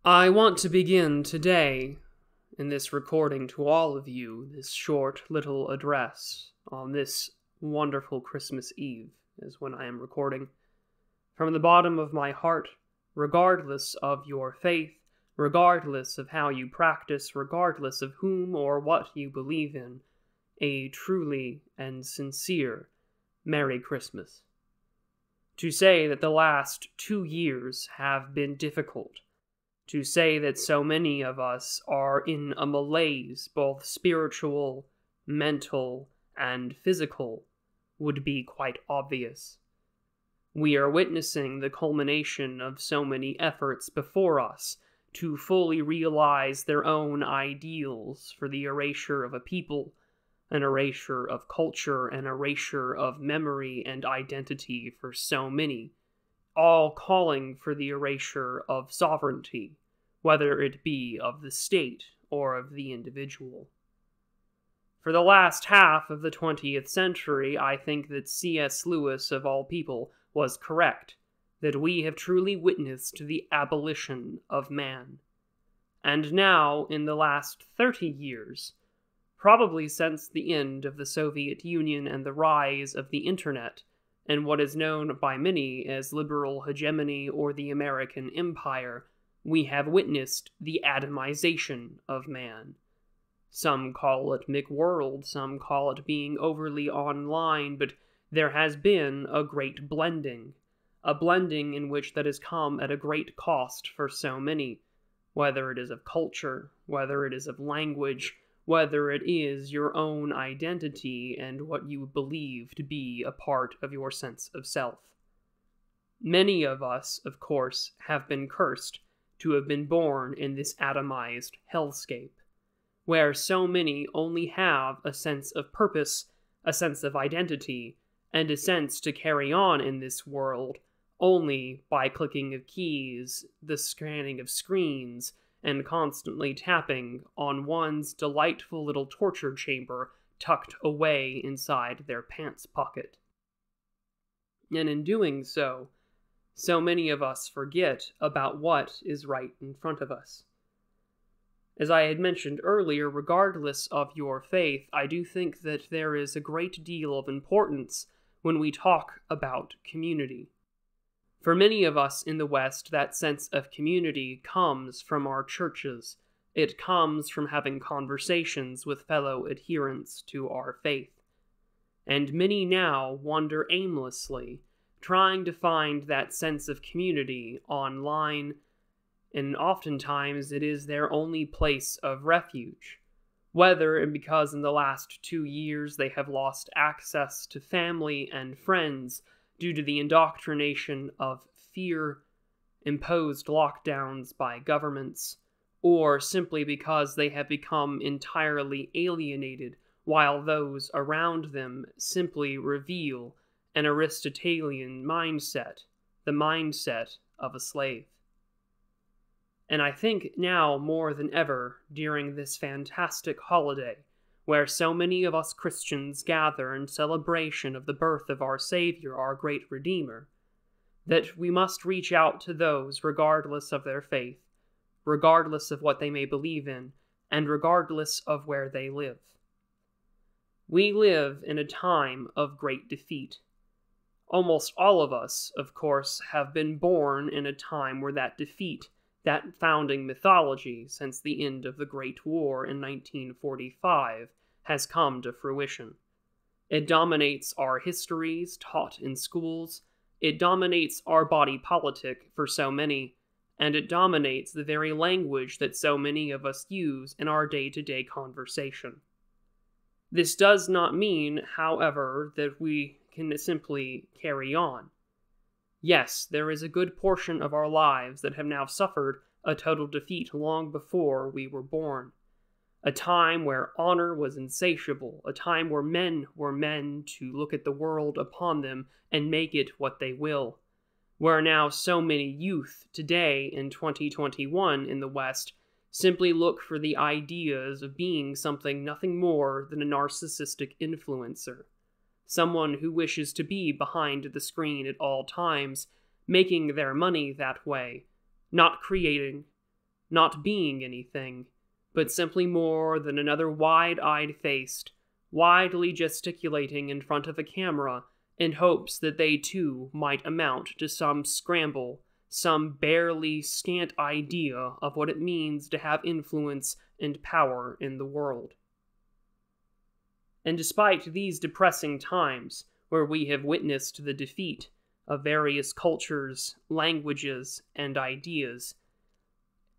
I want to begin today, in this recording to all of you, this short little address on this wonderful Christmas Eve, is when I am recording, from the bottom of my heart, regardless of your faith, regardless of how you practice, regardless of whom or what you believe in, a truly and sincere Merry Christmas. To say that the last 2 years have been difficult, to say that so many of us are in a malaise, both spiritual, mental, and physical, would be quite obvious. We are witnessing the culmination of so many efforts before us to fully realize their own ideals for the erasure of a people, an erasure of culture, an erasure of memory and identity for so many, all calling for the erasure of sovereignty, whether it be of the state or of the individual. For the last half of the 20th century, I think that C.S. Lewis, of all people, was correct, that we have truly witnessed the abolition of man. And now, in the last 30 years, probably since the end of the Soviet Union and the rise of the Internet, and what is known by many as liberal hegemony or the American empire, we have witnessed the atomization of man. Some call it McWorld, some call it being overly online, but there has been a great blending. A blending in which that has come at a great cost for so many, whether it is of culture, whether it is of language, whether it is your own identity and what you believe to be a part of your sense of self. Many of us, of course, have been cursed to have been born in this atomized hellscape, where so many only have a sense of purpose, a sense of identity, and a sense to carry on in this world only by clicking of keys, the scanning of screens, and constantly tapping on one's delightful little torture chamber tucked away inside their pants pocket. And in doing so, so many of us forget about what is right in front of us. As I had mentioned earlier, regardless of your faith, I do think that there is a great deal of importance when we talk about community. For many of us in the West, that sense of community comes from our churches. It comes from having conversations with fellow adherents to our faith. And many now wander aimlessly, trying to find that sense of community online, and oftentimes it is their only place of refuge. Whether because in the last 2 years they have lost access to family and friends due to the indoctrination of fear-imposed lockdowns by governments, or simply because they have become entirely alienated while those around them simply reveal an Aristotelian mindset, the mindset of a slave. And I think now more than ever, during this fantastic holiday, where so many of us Christians gather in celebration of the birth of our Savior, our great Redeemer, that we must reach out to those regardless of their faith, regardless of what they may believe in, and regardless of where they live. We live in a time of great defeat. Almost all of us, of course, have been born in a time where that defeat, that founding mythology since the end of the Great War in 1945, has come to fruition. It dominates our histories taught in schools, it dominates our body politic for so many, and it dominates the very language that so many of us use in our day-to-day conversation. This does not mean, however, that we can simply carry on. Yes, there is a good portion of our lives that have now suffered a total defeat long before we were born. A time where honor was insatiable, a time where men were men to look at the world upon them and make it what they will. Where now so many youth today in 2021 in the West simply look for the ideas of being something nothing more than a narcissistic influencer. Someone who wishes to be behind the screen at all times, making their money that way, not creating, not being anything, but simply more than another wide-eyed faced, widely gesticulating in front of a camera in hopes that they too might amount to some scramble, some barely scant idea of what it means to have influence and power in the world. And despite these depressing times, where we have witnessed the defeat of various cultures, languages, and ideas,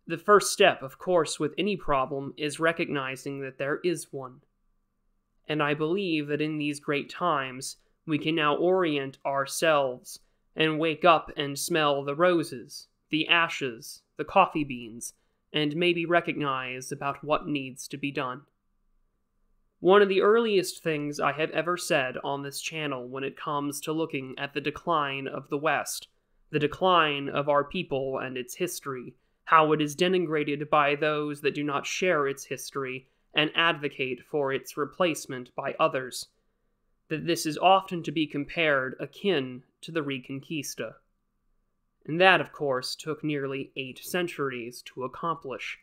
the first step, of course, with any problem is recognizing that there is one. And I believe that in these great times, we can now orient ourselves and wake up and smell the roses, the ashes, the coffee beans, and maybe recognize about what needs to be done. One of the earliest things I have ever said on this channel when it comes to looking at the decline of the West, the decline of our people and its history, how it is denigrated by those that do not share its history and advocate for its replacement by others, that this is often to be compared akin to the Reconquista. And that, of course, took nearly 8 centuries to accomplish,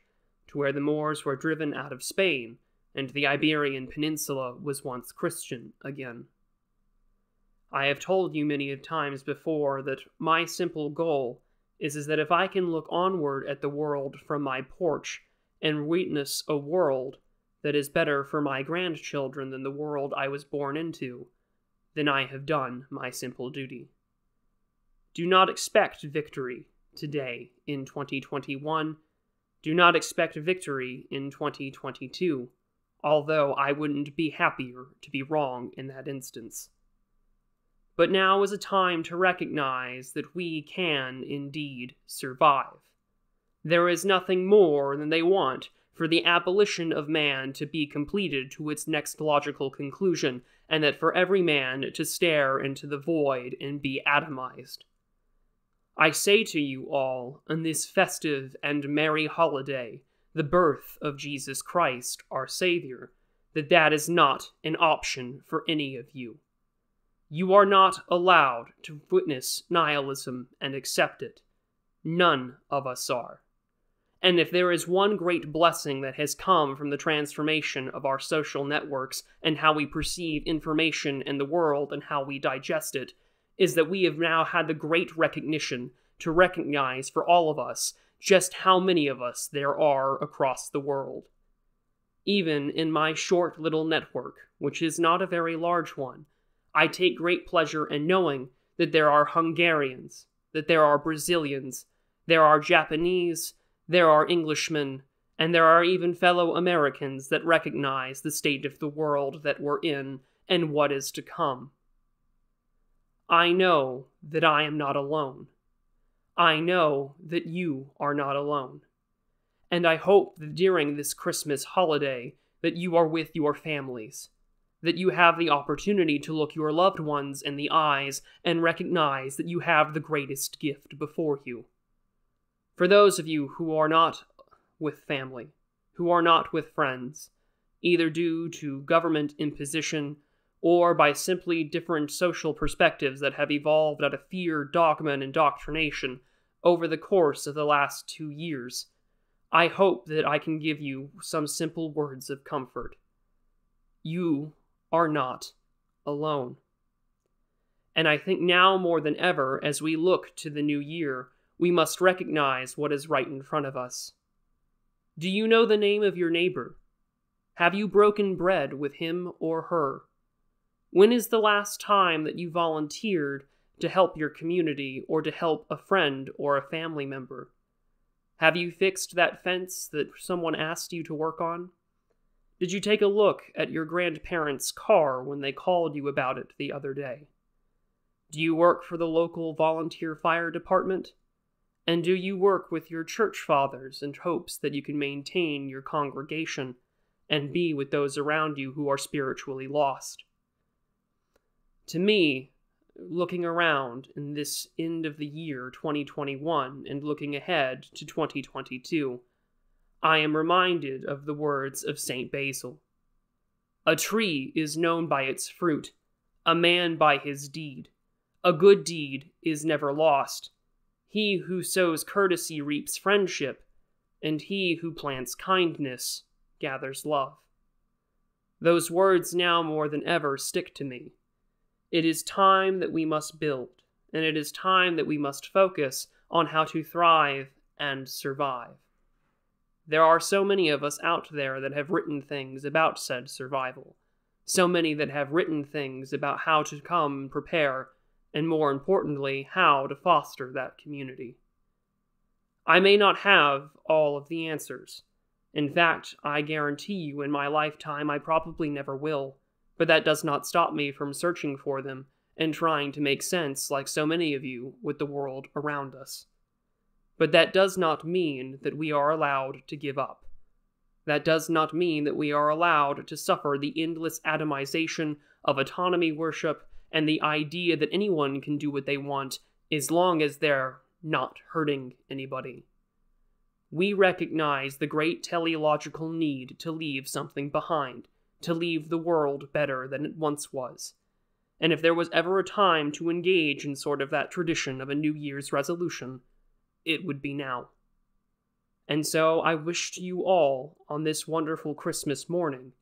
to where the Moors were driven out of Spain, and the Iberian Peninsula was once Christian again. I have told you many times before that my simple goal is that if I can look onward at the world from my porch and witness a world that is better for my grandchildren than the world I was born into, then I have done my simple duty. Do not expect victory today in 2021. Do not expect victory in 2022, although I wouldn't be happier to be wrong in that instance. But now is a time to recognize that we can indeed survive. There is nothing more than they want for the abolition of man to be completed to its next logical conclusion, and that for every man to stare into the void and be atomized. I say to you all, on this festive and merry holiday, the birth of Jesus Christ, our Savior, that is not an option for any of you. You are not allowed to witness nihilism and accept it. None of us are. And if there is one great blessing that has come from the transformation of our social networks and how we perceive information in the world and how we digest it, is that we have now had the great recognition to recognize for all of us just how many of us there are across the world. Even in my short little network, which is not a very large one, I take great pleasure in knowing that there are Hungarians, that there are Brazilians, there are Japanese, there are Englishmen, and there are even fellow Americans that recognize the state of the world that we're in and what is to come. I know that I am not alone. I know that you are not alone. And I hope that during this Christmas holiday that you are with your families, that you have the opportunity to look your loved ones in the eyes and recognize that you have the greatest gift before you. For those of you who are not with family, who are not with friends, either due to government imposition or by simply different social perspectives that have evolved out of fear, dogma, and indoctrination over the course of the last 2 years, I hope that I can give you some simple words of comfort. You are not alone. And I think now more than ever, as we look to the new year, we must recognize what is right in front of us. Do you know the name of your neighbor? Have you broken bread with him or her? When is the last time that you volunteered to help your community or to help a friend or a family member? Have you fixed that fence that someone asked you to work on? Did you take a look at your grandparents' car when they called you about it the other day? Do you work for the local volunteer fire department? And do you work with your church fathers in hopes that you can maintain your congregation and be with those around you who are spiritually lost? To me, looking around in this end of the year 2021 and looking ahead to 2022, I am reminded of the words of St. Basil. A tree is known by its fruit, a man by his deed. A good deed is never lost. He who sows courtesy reaps friendship. and he who plants kindness gathers love. Those words now more than ever stick to me. It is time that we must build, and it is time that we must focus on how to thrive and survive. There are so many of us out there that have written things about said survival, so many that have written things about how to come prepare, and more importantly, how to foster that community. I may not have all of the answers. In fact, I guarantee you in my lifetime I probably never will, but that does not stop me from searching for them and trying to make sense, like so many of you, with the world around us. But that does not mean that we are allowed to give up. That does not mean that we are allowed to suffer the endless atomization of autonomy worship and the idea that anyone can do what they want as long as they're not hurting anybody. We recognize the great teleological need to leave something behind, to leave the world better than it once was. And if there was ever a time to engage in sort of that tradition of a New Year's resolution, it would be now. And so I wish to you all, on this wonderful Christmas morning,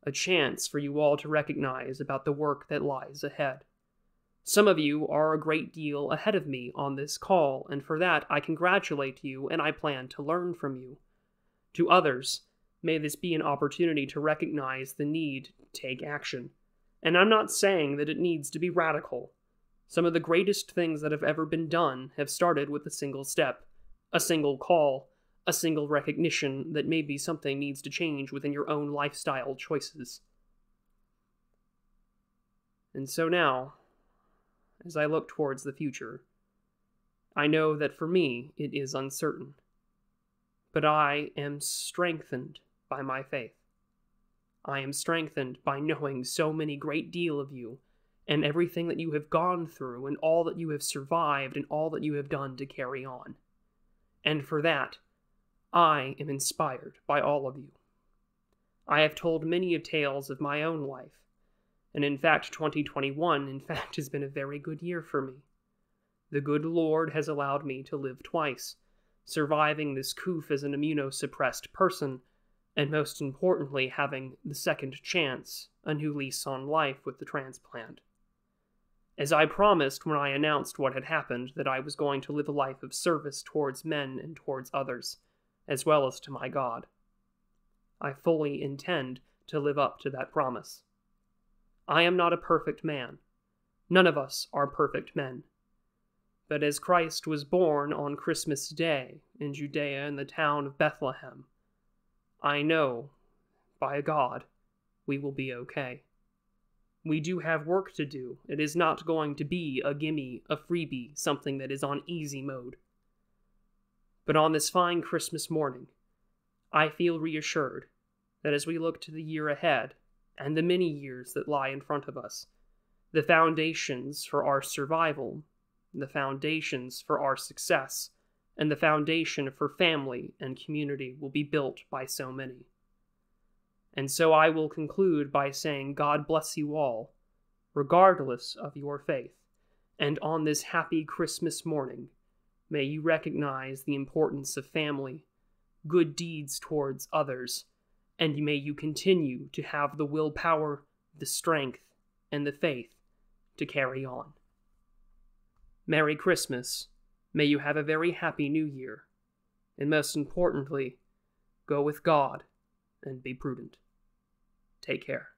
a chance for you all to recognize about the work that lies ahead. Some of you are a great deal ahead of me on this call, and for that I congratulate you and I plan to learn from you. To others, may this be an opportunity to recognize the need to take action. And I'm not saying that it needs to be radical. Some of the greatest things that have ever been done have started with a single step, a single call, a single recognition that maybe something needs to change within your own lifestyle choices. And so now, as I look towards the future, I know that for me it is uncertain, but I am strengthened by my faith. I am strengthened by knowing so many great deal of you, and everything that you have gone through, and all that you have survived, and all that you have done to carry on. And for that, I am inspired by all of you. I have told many of tales of my own life, and in fact 2021 has been a very good year for me. The good Lord has allowed me to live twice, surviving this coof as an immunosuppressed person, and most importantly having the second chance, a new lease on life with the transplant. As I promised when I announced what had happened, that I was going to live a life of service towards men and towards others, as well as to my God. I fully intend to live up to that promise. I am not a perfect man. None of us are perfect men. But as Christ was born on Christmas Day in Judea in the town of Bethlehem, I know, by God, we will be okay. We do have work to do. It is not going to be a gimme, a freebie, something that is on easy mode. But on this fine Christmas morning, I feel reassured that as we look to the year ahead, and the many years that lie in front of us, the foundations for our survival, the foundations for our success, and the foundation for family and community will be built by so many. And so I will conclude by saying God bless you all, regardless of your faith, and on this happy Christmas morning, may you recognize the importance of family, good deeds towards others, and may you continue to have the willpower, the strength, and the faith to carry on. Merry Christmas. May you have a very happy New Year. And most importantly, go with God and be prudent. Take care.